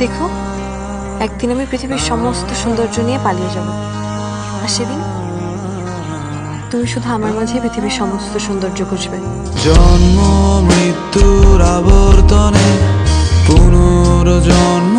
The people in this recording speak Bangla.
দেখো, একদিন আমি পৃথিবীর সমস্ত সৌন্দর্য নিয়ে পালিয়ে যাব, আর সেদিন তুমি শুধু আমার মাঝে পৃথিবীর সমস্ত সৌন্দর্য খুঁজবে। জন্ম মৃত্যুর আবর্তনে পুনর্জন্ম